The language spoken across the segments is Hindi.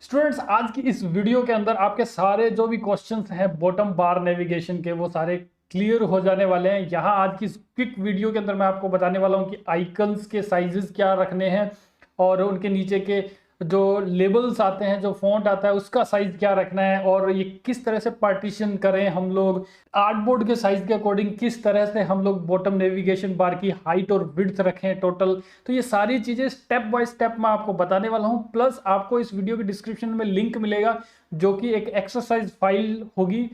स्टूडेंट्स, आज की इस वीडियो के अंदर आपके सारे जो भी क्वेश्चंस हैं बॉटम बार नेविगेशन के वो सारे क्लियर हो जाने वाले हैं। यहाँ आज की इस क्विक वीडियो के अंदर मैं आपको बताने वाला हूँ कि आइकन्स के साइजेस क्या रखने हैं और उनके नीचे के जो लेबल्स आते हैं, जो फॉन्ट आता है उसका साइज क्या रखना है और ये किस तरह से पार्टीशन करें हम लोग आर्टबोर्ड के साइज के अकॉर्डिंग, किस तरह से हम लोग बॉटम नेविगेशन बार की हाइट और विड्थ रखें टोटल। तो ये सारी चीजें स्टेप बाय स्टेप मैं आपको बताने वाला हूं। प्लस आपको इस वीडियो के डिस्क्रिप्शन में लिंक मिलेगा जो कि एक एक्सरसाइज फाइल होगी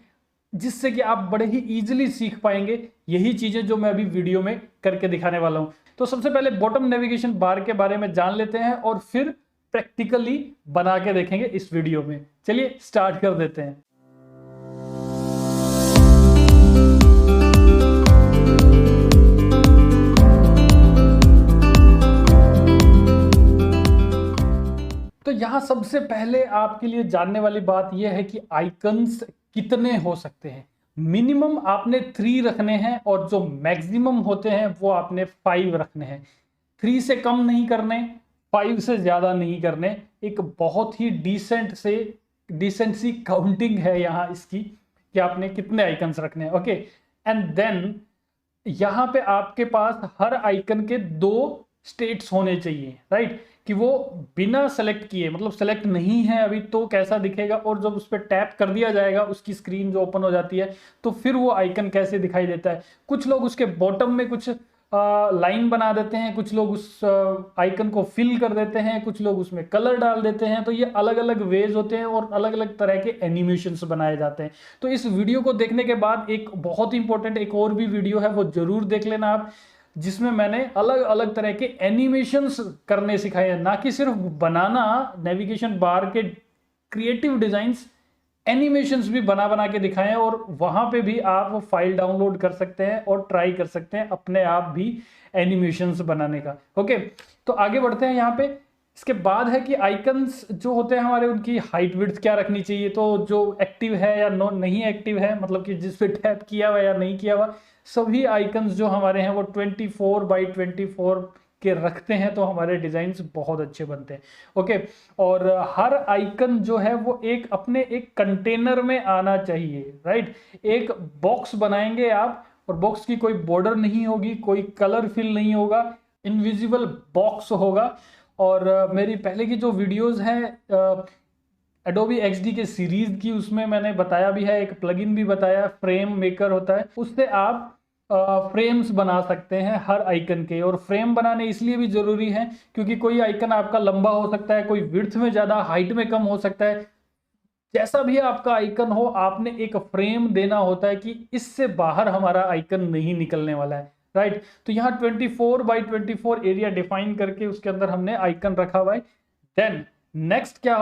जिससे कि आप बड़े ही इजीली सीख पाएंगे यही चीजें जो मैं अभी वीडियो में करके दिखाने वाला हूं। तो सबसे पहले बॉटम नेविगेशन बार के बारे में जान लेते हैं और फिर प्रैक्टिकली बना के देखेंगे इस वीडियो में। चलिए स्टार्ट कर देते हैं। तो यहां सबसे पहले आपके लिए जानने वाली बात यह है कि आइकन्स कितने हो सकते हैं। मिनिमम आपने 3 रखने हैं और जो मैक्सिमम होते हैं वो आपने 5 रखने हैं। 3 से कम नहीं करने, 5 से ज्यादा नहीं करने। एक बहुत ही डिसेंट सी काउंटिंग है यहाँ इसकी कि आपने कितने आइकन्स रखने हैं। ओके, एंड देन यहां पे आपके पास हर आइकन के 2 स्टेट्स होने चाहिए, राइट? कि वो बिना सेलेक्ट किए, मतलब सेलेक्ट नहीं है अभी तो कैसा दिखेगा, और जब उस पर टैप कर दिया जाएगा उसकी स्क्रीन जो ओपन हो जाती है तो फिर वो आइकन कैसे दिखाई देता है। कुछ लोग उसके बॉटम में कुछ लाइन बना देते हैं, कुछ लोग उस आइकन को फिल कर देते हैं, कुछ लोग उसमें कलर डाल देते हैं। तो ये अलग अलग वेज होते हैं और अलग अलग तरह के एनिमेशंस बनाए जाते हैं। तो इस वीडियो को देखने के बाद एक बहुत इंपॉर्टेंट एक और भी वीडियो है, वो जरूर देख लेना आप, जिसमें मैंने अलग अलग तरह के एनिमेशंस करने सिखाए हैं, ना कि सिर्फ बनाना। नेविगेशन बार के क्रिएटिव डिजाइंस, एनिमेशंस भी बना बना के दिखाए हैं और वहां पे भी आप वो फाइल डाउनलोड कर सकते हैं और ट्राई कर सकते हैं अपने आप भी एनिमेशंस बनाने का। ओके, तो आगे बढ़ते हैं यहाँ पे। इसके बाद है कि आइकन्स जो होते हैं हमारे, उनकी हाइट विड्थ क्या रखनी चाहिए। तो जो एक्टिव है या नहीं एक्टिव है, मतलब कि जिस पे टैप किया हुआ या नहीं किया हुआ, सभी आइकन्स जो हमारे हैं वो 24x24 के रखते हैं तो हमारे डिजाइन्स बहुत अच्छे बनते हैं। ओके, और हर आइकन जो है वो अपने एक कंटेनर में आना चाहिए, राइट? एक बॉक्स बनाएंगे आप, और बॉक्स की कोई बॉर्डर नहीं होगी, कोई कलर फिल नहीं होगा, इनविजिबल बॉक्स होगा। और मेरी पहले की जो वीडियोस हैं एडोबी XD के सीरीज की, उसमें मैंने बताया भी है, एक प्लगइन भी बताया, फ्रेम मेकर होता है, उससे आप फ्रेम्स बना सकते हैं हर आइकन के। और फ्रेम बनाने इसलिए भी जरूरी है क्योंकि कोई आइकन आपका लंबा हो सकता है, कोई विड्थ में ज्यादा, हाइट में कम हो सकता है। जैसा भी आपका आइकन हो, आपने एक फ्रेम देना होता है कि इससे बाहर हमारा आइकन नहीं निकलने वाला है, राइट? तो यहाँ 24x24 एरिया डिफाइन करके उसके अंदर हमने आइकन रखा हुआ है। देन नेक्स्ट क्या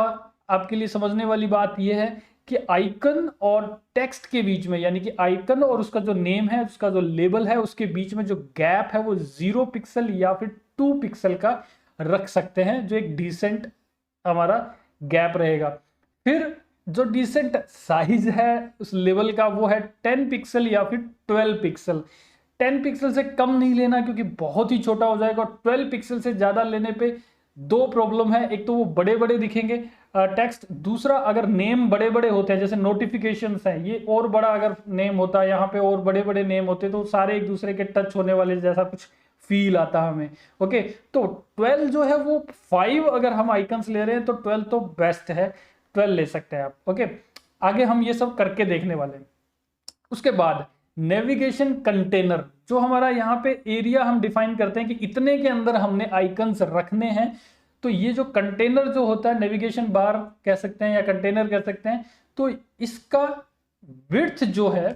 आपके लिए समझने वाली बात यह है कि आइकन और टेक्स्ट के बीच में, यानी कि आइकन और उसका जो नेम है, उसका जो लेबल है, उसके बीच में जो गैप है वो 0 पिक्सल या फिर 2 पिक्सल का रख सकते हैं, जो एक डिसेंट हमारा गैप रहेगा। फिर जो डिसेंट साइज है उस लेवल का वो है 10 पिक्सल या फिर 12 पिक्सल। 10 पिक्सल से कम नहीं लेना क्योंकि बहुत ही छोटा हो जाएगा, और 12 पिक्सल से ज्यादा लेने पे 2 प्रॉब्लम है। एक तो वो बड़े बड़े दिखेंगे टेक्स्ट, दूसरा अगर नेम बड़े बड़े होते हैं, जैसे नोटिफिकेशंस हैं, ये और बड़ा अगर नेम होता है, यहाँ पे और बड़े बड़े नेम होते तो सारे एक दूसरे के टच होने वाले जैसा कुछ फील आता हमें। ओके, तो 12 जो है वो 5 अगर हम आइकन्स ले रहे हैं तो 12 तो बेस्ट है, 12 ले सकते हैं आप। ओके, आगे हम ये सब करके देखने वाले हैं। उसके बाद नेविगेशन कंटेनर, जो हमारा यहाँ पे एरिया हम डिफाइन करते हैं कि इतने के अंदर हमने आइकन्स रखने हैं। तो ये जो कंटेनर जो होता है, नेविगेशन बार कह सकते हैं या कंटेनर कह सकते हैं, तो इसका विड्थ जो है,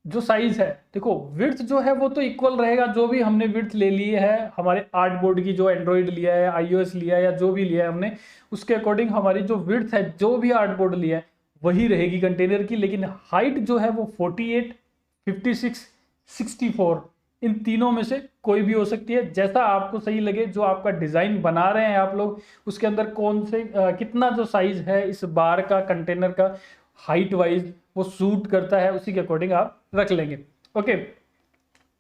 जो साइज है, देखो विड्थ जो है वो तो इक्वल रहेगा। जो भी हमने विड्थ ले ली है हमारे आर्टबोर्ड की, जो एंड्रॉइड लिया है, iOS लिया है, या जो भी लिया है हमने, उसके अकॉर्डिंग हमारी जो विड्थ है, जो भी आर्टबोर्ड लिया है वही रहेगी कंटेनर की। लेकिन हाइट जो है वो 48, 56, 64, इन तीनों में से कोई भी हो सकती है, जैसा आपको सही लगे। जो आपका डिजाइन बना रहे हैं आप लोग, उसके अंदर कौन से कितना जो साइज है इस बार का, कंटेनर का, हाइट वाइज वो सूट करता है, उसी के अकॉर्डिंग आप रख लेंगे। ओके,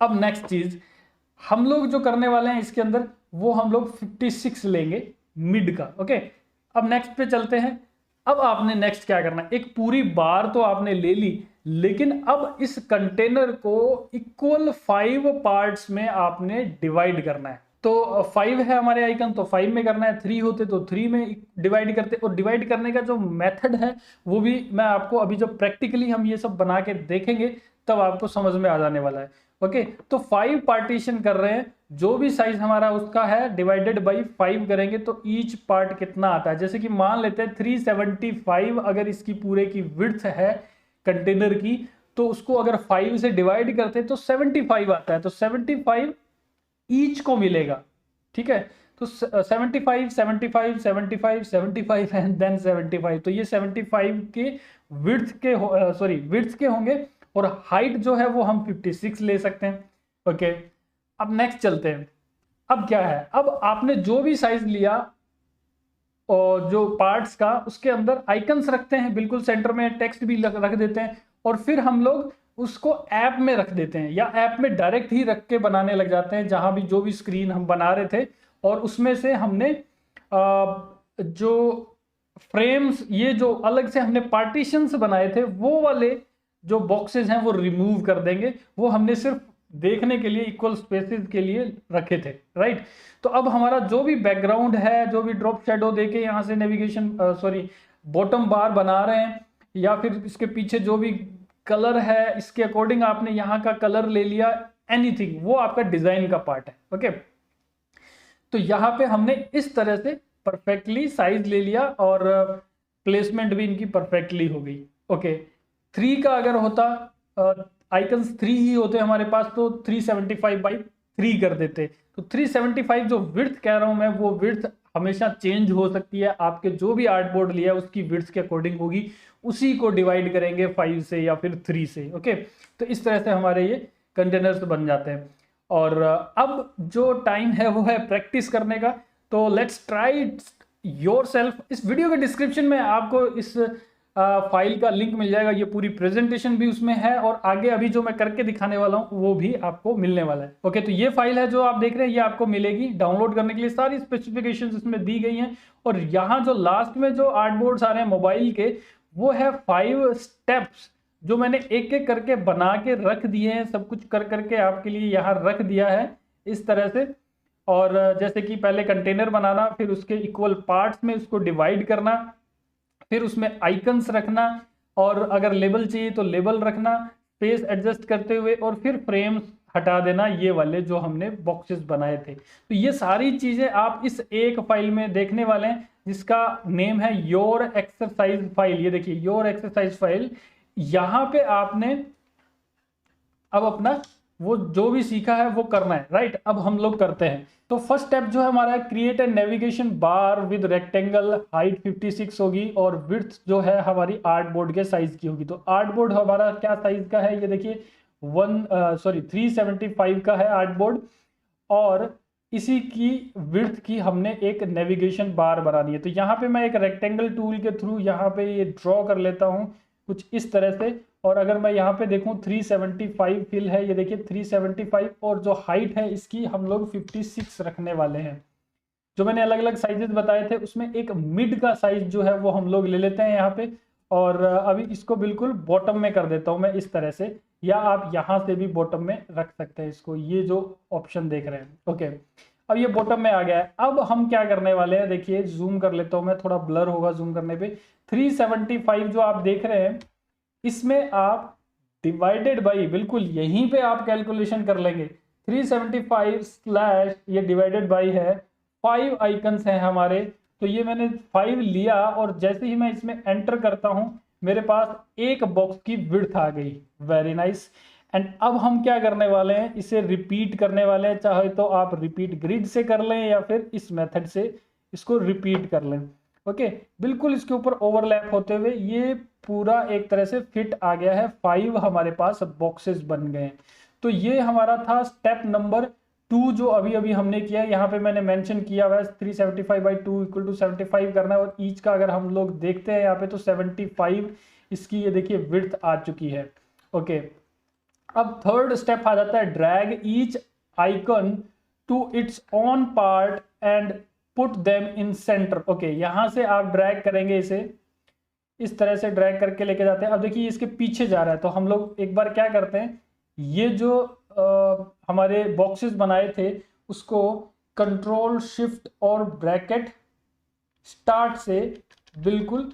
अब नेक्स्ट चीज हम लोग जो करने वाले हैं इसके अंदर, वो हम लोग 56 लेंगे मिड का। ओके, अब नेक्स्ट पे चलते हैं। अब आपने नेक्स्ट क्या करना है, एक पूरी बार तो आपने ले ली, लेकिन अब इस कंटेनर को इक्वल 5 पार्ट्स में आपने डिवाइड करना है। तो 5 है हमारे आइकन, तो 5 में करना है, 3 होते तो 3 में डिवाइड करते। और डिवाइड करने का जो मेथड है वो भी मैं आपको अभी जब प्रैक्टिकली हम ये सब बना के देखेंगे तब आपको समझ में आ जाने वाला है। ओके, तो 5 पार्टीशन कर रहे हैं, जो भी साइज हमारा उसका है डिवाइडेड बाई 5 करेंगे तो ईच पार्ट कितना आता है। जैसे कि मान लेते हैं 375 अगर इसकी पूरे की विड्थ है कंटेनर की, तो उसको अगर 5 से डिवाइड करते हैं तो 75 आता है, तो 75 ईच को मिलेगा। ठीक है, तो 75 75 75 75 एंड देन 75, तो ये 75 के विड्थ के सॉरी विड्थ के होंगे, और हाइट जो है वो हम 56 ले सकते हैं। ओके, अब नेक्स्ट चलते हैं। अब क्या है, अब आपने जो भी साइज लिया और जो पार्ट्स का, उसके अंदर आइकन्स रखते हैं, बिल्कुल सेंटर में टेक्स्ट भी रख देते हैं, और फिर हम लोग उसको ऐप में रख देते हैं या ऐप में डायरेक्ट ही रख के बनाने लग जाते हैं, जहां भी जो भी स्क्रीन हम बना रहे थे। और उसमें से हमने जो फ्रेम्स, ये जो अलग से हमने पार्टीशंस बनाए थे, वो वाले जो बॉक्सेस हैं वो रिमूव कर देंगे। वो हमने सिर्फ देखने के लिए इक्वल स्पेसेस के लिए रखे थे, राइट। तो अब हमारा जो भी बैकग्राउंड है, जो भी ड्रॉप शेडो देके यहाँ से नेविगेशन सॉरी बॉटम बार बना रहे हैं, या फिर इसके पीछे जो भी कलर है इसके अकॉर्डिंग आपने यहाँ का कलर ले लिया, एनीथिंग, वो आपका डिजाइन का पार्ट है। ओके, तो यहाँ पे हमने इस तरह से परफेक्टली साइज ले लिया और प्लेसमेंट भी इनकी परफेक्टली हो गई। ओके, 3 का अगर होता, आइकन्स 3 ही होते हमारे पास, तो 375/3 कर देते। तो 375 जो विड्थ कह रहा हूं मैं, वो विड्थ हमेशा चेंज हो सकती है, आपके जो भी आर्ट बोर्ड लिया है उसकी विड्थ के अकॉर्डिंग होगी, उसी को डिवाइड करेंगे 5 से या फिर 3 से। ओके, तो इस तरह से हमारे ये कंटेनर्स बन जाते हैं। और अब जो टाइम है वो है प्रैक्टिस करने का, तो लेट्स ट्राई योरसेल्फ। इस वीडियो के डिस्क्रिप्शन में आपको इस फाइल का लिंक मिल जाएगा, ये पूरी प्रेजेंटेशन भी उसमें है, और आगे अभी जो मैं करके दिखाने वाला हूँ वो भी आपको मिलने वाला है। ओके, तो ये फाइल है जो आप देख रहे हैं, ये आपको मिलेगी डाउनलोड करने के लिए, सारी स्पेसिफिकेशंस इसमें दी गई हैं। और यहाँ जो लास्ट में जो आर्ट बोर्ड्स आ रहे हैं मोबाइल के, वो है 5 स्टेप्स जो मैंने एक एक करके बना के रख दिए हैं, सब कुछ कर करके आपके लिए यहाँ रख दिया है इस तरह से। और जैसे कि पहले कंटेनर बनाना, फिर उसके इक्वल पार्ट्स में उसको डिवाइड करना, फिर उसमें आइकन्स रखना, और अगर लेबल चाहिए तो लेबल रखना, स्पेस एडजस्ट करते हुए, और फिर फ्रेम्स हटा देना, ये वाले जो हमने बॉक्सेस बनाए थे। तो ये सारी चीजें आप इस एक फाइल में देखने वाले हैं, जिसका नेम है योर एक्सरसाइज फाइल। ये देखिए, योर एक्सरसाइज फाइल। यहाँ पे आपने अब अपना वो जो भी सीखा है वो करना है, राइट। अब हम लोग करते हैं। तो फर्स्ट स्टेप जो है हमारा, create a navigation bar with rectangle, height 56 होगी, और विड्थ जो है हमारी आर्ट बोर्ड के साइज की होगी। तो आर्ट बोर्ड हमारा क्या साइज का है, ये देखिए 375 का है आर्ट बोर्ड, और इसी की विड्थ की हमने एक नेविगेशन बार बनानी है। तो यहाँ पे मैं एक रेक्टेंगल टूल के थ्रू यहाँ पे ये ड्रॉ कर लेता हूँ कुछ इस तरह से। और अगर मैं यहाँ पे देखूँ 375 फिल है, ये देखिए 375, और जो हाइट है इसकी हम लोग 56 रखने वाले हैं। जो मैंने अलग अलग साइजेस बताए थे उसमें एक मिड का साइज जो है वो हम लोग ले लेते हैं यहाँ पे। और अभी इसको बिल्कुल बॉटम में कर देता हूँ मैं इस तरह से, या आप यहाँ से भी बॉटम में रख सकते हैं इसको, ये जो ऑप्शन देख रहे हैं। ओके, अब ये बॉटम में आ गया है। अब हम क्या करने वाले हैं, देखिए जूम कर लेता हूँ मैं, थोड़ा ब्लर होगा जूम करने पे। 375 जो आप देख रहे हैं, इसमें आप डिवाइडेड बाई, बिल्कुल यहीं पे आप कैलकुलेशन कर लेंगे। 375 स्लैश ये डिवाइडेड बाई है, 5 आइकन्स हैं हमारे। तो ये मैंने 5 लिया, और जैसे ही मैं इसमें एंटर करता हूं मेरे पास एक बॉक्स की विड्थ आ गई। Very nice. एंड अब हम क्या करने वाले हैं, इसे रिपीट करने वाले हैं। चाहे तो आप रिपीट ग्रिड से कर लें या फिर इस मेथड से इसको रिपीट कर लें। ओके, बिल्कुल इसके ऊपर ओवरलैप होते हुए ये पूरा एक तरह से फिट आ गया है। 5 हमारे पास बॉक्सेस बन गए हैं। तो ये हमारा था स्टेप नंबर 2 जो अभी अभी हमने किया। यहाँ पे मैंने मेंशन किया हुआ है 375/2 इक्वल टू 75 करना है, और ईच का अगर हम लोग देखते हैं यहाँ पे तो 75 इसकी ये देखिए विड्थ आ चुकी है। ओके, अब थर्ड स्टेप आ जाता है, drag each icon to its own part and put them in center. Okay, यहां से आप ड्रैग करेंगे, इसे इस तरह से ड्रैग करके लेके जाते हैं। अब देखिए इसके पीछे जा रहा है, तो हम लोग एक बार क्या करते हैं, ये जो हमारे बॉक्सेस बनाए थे उसको कंट्रोल शिफ्ट और ब्रैकेट स्टार्ट से बिल्कुल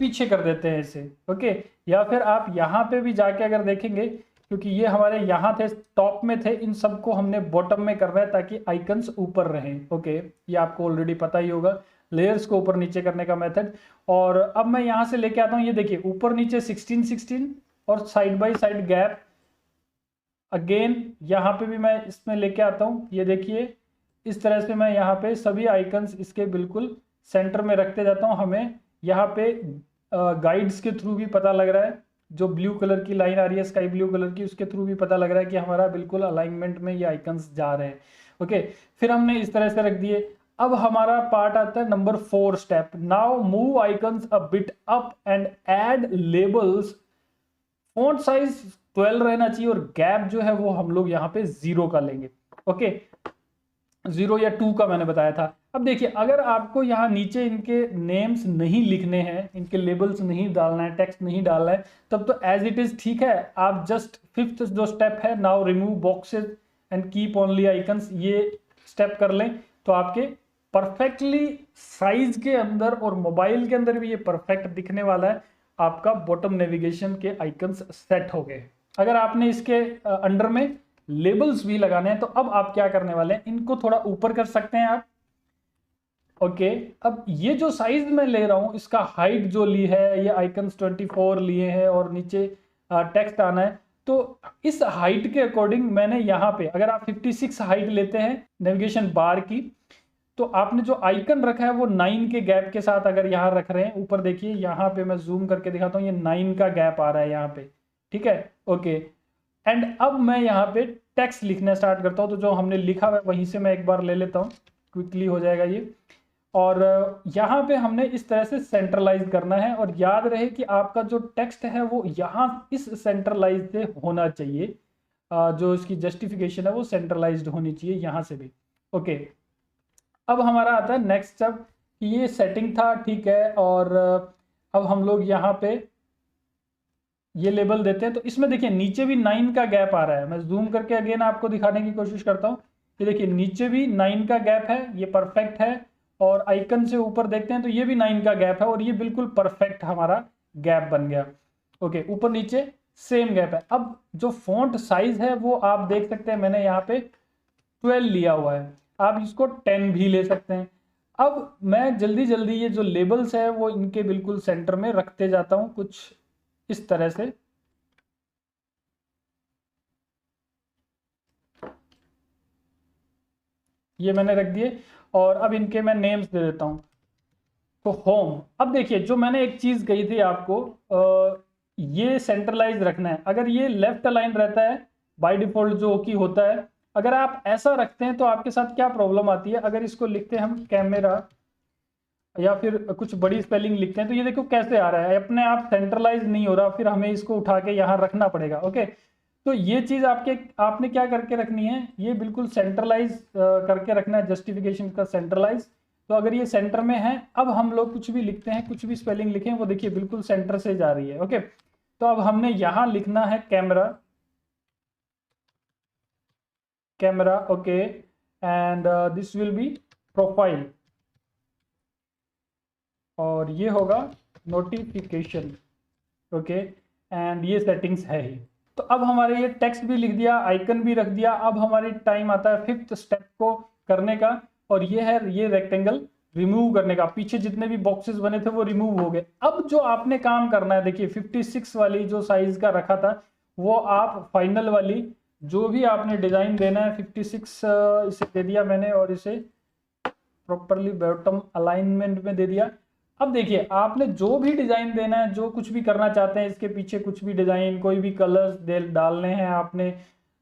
पीछे कर देते हैं इसे। ओके, या फिर आप यहाँ पे भी जाके अगर देखेंगे, क्योंकि ये हमारे यहाँ थे, टॉप में थे, इन सबको हमने बॉटम में करना है ताकि आइकन्स ऊपर रहें। ओके, ये आपको ऑलरेडी पता ही होगा लेयर्स को ऊपर नीचे करने का मेथड। और अब मैं यहाँ से लेके आता हूँ, ये देखिए ऊपर नीचे 16-16 और side by side gap. Again यहाँ पे भी मैं इसमें लेके आता हूँ, ये देखिए इस तरह से मैं यहाँ पे सभी आइकन्स इसके बिल्कुल सेंटर में रखते जाता हूँ। हमें यहाँ पे गाइड्स के थ्रू भी पता लग रहा है, जो ब्लू कलर की लाइन आ रही है स्काई ब्लू कलर की, उसके थ्रू भी पता लग रहा है कि हमारा बिल्कुल अलाइनमेंट में ये आइकन्स जा रहे हैं। ओके, फिर हमने इस तरह से रख दिए। अब हमारा पार्ट आता है number 4 step. Now move icons a bit up and add labels. Font size 12 रहना चाहिए और गैप जो है वो हम लोग यहाँ पे 0 का लेंगे। ओके, 0 या 2 का मैंने बताया था। अब देखिए अगर आपको यहाँ नीचे इनके नेम्स नहीं लिखने हैं, इनके लेबल्स नहीं डालना है, टेक्स्ट नहीं डालना है, तब तो एज इट इज ठीक है। आप जस्ट 5th जो स्टेप है, now remove boxes and keep only icons, ये स्टेप कर लें तो आपके परफेक्टली साइज के अंदर और मोबाइल के अंदर भी ये परफेक्ट दिखने वाला है। आपका बॉटम नेविगेशन के आइकन्स सेट हो गए। अगर आपने इसके अंडर में लेबल्स भी लगाने हैं तो अब आप क्या करने वाले हैं, इनको थोड़ा ऊपर कर सकते हैं आप। ओके, अब ये जो साइज मैं ले रहा हूं, इसका हाइट जो ली है, ये आइकन्स 24 लिए हैं और नीचे टेक्स्ट आना है, तो इस हाइट के अकॉर्डिंग मैंने यहाँ पे, अगर आप 56 हाइट लेते हैं नेविगेशन बार की, तो आपने जो आइकन रखा है वो 9 के गैप के साथ अगर यहाँ रख रहे हैं, ऊपर देखिए यहाँ पे मैं जूम करके दिखाता हूँ, ये 9 का गैप आ रहा है यहाँ पे, ठीक है। ओके, एंड अब मैं यहाँ पे टेक्स्ट लिखना स्टार्ट करता हूँ, तो जो हमने लिखा हुआ है वहीं से मैं एक बार ले लेता हूँ, क्विकली हो जाएगा ये। और यहाँ पे हमने इस तरह से सेंट्रलाइज करना है, और याद रहे कि आपका जो टेक्स्ट है वो यहाँ इस सेंट्रलाइज से होना चाहिए। जो इसकी जस्टिफिकेशन है वो सेंट्रलाइज्ड होनी चाहिए यहाँ से भी। ओके, अब हमारा आता है नेक्स्ट स्टेप कि ये सेटिंग था, ठीक है। और अब हम लोग यहाँ पे ये लेबल देते हैं, तो इसमें देखिए नीचे भी 9 का गैप आ रहा है। मैं जूम करके अगेन आपको दिखाने की कोशिश करता हूँ कि देखिए नीचे भी 9 का गैप है, ये परफेक्ट है। और आइकन से ऊपर देखते हैं तो ये भी 9 का गैप है और ये बिल्कुल परफेक्ट हमारा गैप बन गया। ओके, ऊपर नीचे सेम गैप है। अब जो फॉन्ट साइज है वो आप देख सकते हैं, मैंने यहाँ पे 12 लिया हुआ है, आप इसको 10 भी ले सकते हैं। अब मैं जल्दी जल्दी ये जो लेबल्स है वो इनके बिल्कुल सेंटर में रखते जाता हूँ, कुछ इस तरह से। ये मैंने रख दिए और अब इनके मैं नेम्स दे देता हूँ। तो होम, अब देखिए जो मैंने एक चीज कही थी आपको, ये सेंट्रलाइज रखना है। अगर ये लेफ्ट अलाइन रहता है बाय डिफॉल्ट जो कि होता है, अगर आप ऐसा रखते हैं तो आपके साथ क्या प्रॉब्लम आती है, अगर इसको लिखते हैं हम कैमरा या फिर कुछ बड़ी स्पेलिंग लिखते हैं, तो ये देखो कैसे आ रहा है, अपने आप सेंट्रलाइज नहीं हो रहा, फिर हमें इसको उठा के यहाँ रखना पड़ेगा। ओके, तो ये चीज आपने क्या करके रखनी है, ये बिल्कुल सेंट्रलाइज करके रखना है, जस्टिफिकेशन का सेंट्रलाइज। तो अगर ये सेंटर में है, अब हम लोग कुछ भी लिखते हैं, कुछ भी स्पेलिंग लिखें, वो देखिए बिल्कुल सेंटर से जा रही है। ओके, तो अब हमने यहाँ लिखना है camera, camera. Okay, and this will be profile, और ये होगा नोटिफिकेशन। ओके, एंड ये सेटिंग्स है ही। तो अब हमारे ये टेक्स्ट भी लिख दिया, आइकन भी रख दिया। अब हमारी टाइम आता है 5th स्टेप को करने का, और ये है ये रेक्टेंगल रिमूव करने का। पीछे जितने भी बॉक्सेस बने थे वो रिमूव हो गए। अब जो आपने काम करना है, देखिए 56 वाली जो साइज का रखा था वो आप फाइनल वाली जो भी आपने डिजाइन देना है 56 इसे दे दिया मैंने, और इसे प्रॉपरली बॉटम अलाइनमेंट में दे दिया। अब देखिए आपने जो भी डिजाइन देना है, जो कुछ भी करना चाहते हैं, इसके पीछे कुछ भी डिजाइन, कोई भी कलर्स डालने हैं आपने,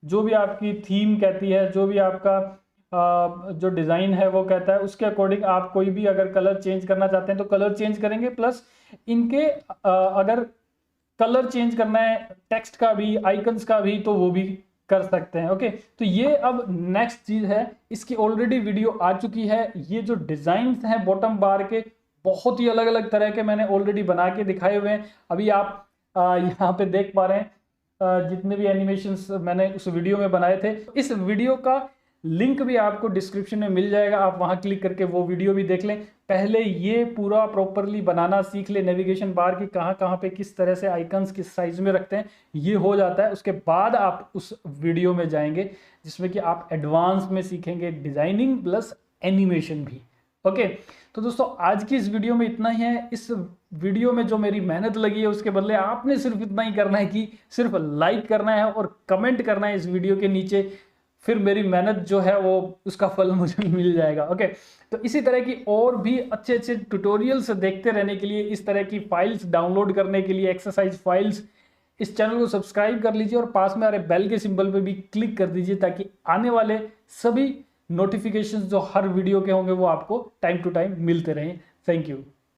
जो भी आपकी थीम कहती है, जो भी आपका जो डिजाइन है वो कहता है, उसके अकॉर्डिंग आप कोई भी अगर कलर चेंज करना चाहते हैं तो कलर चेंज करेंगे। प्लस इनके अगर कलर चेंज करना है टेक्स्ट का भी, आइकन्स का भी, तो वो भी कर सकते हैं। ओके, तो ये अब नेक्स्ट चीज है, इसकी ऑलरेडी वीडियो आ चुकी है। ये जो डिजाइन हैं बॉटम बार के, बहुत ही अलग अलग तरह के मैंने ऑलरेडी बना के दिखाए हुए हैं। अभी आप यहाँ पे देख पा रहे हैं जितने भी एनिमेशंस मैंने उस वीडियो में बनाए थे। इस वीडियो का लिंक भी आपको डिस्क्रिप्शन में मिल जाएगा, आप वहां क्लिक करके वो वीडियो भी देख लें। पहले ये पूरा प्रॉपरली बनाना सीख ले, नेविगेशन बार की कहाँ कहाँ पे किस तरह से आइकन्स किस साइज में रखते हैं, ये हो जाता है। उसके बाद आप उस वीडियो में जाएंगे जिसमें कि आप एडवांस में सीखेंगे डिजाइनिंग प्लस एनिमेशन भी। ओके, तो दोस्तों आज की इस वीडियो में इतना ही है। इस वीडियो में जो मेरी मेहनत लगी है उसके बदले आपने सिर्फ इतना ही करना है कि सिर्फ लाइक करना है और कमेंट करना है इस वीडियो के नीचे, फिर मेरी मेहनत जो है वो उसका फल मुझे मिल जाएगा। ओके, तो इसी तरह की और भी अच्छे अच्छे ट्यूटोरियल्स देखते रहने के लिए, इस तरह की फाइल्स डाउनलोड करने के लिए, एक्सरसाइज फाइल्स, इस चैनल को सब्सक्राइब कर लीजिए और पास में आ रहे बेल के सिंबल पे भी क्लिक कर दीजिए ताकि आने वाले सभी नोटिफिकेशंस जो हर वीडियो के होंगे वो आपको टाइम टू टाइम मिलते रहें। Thank you.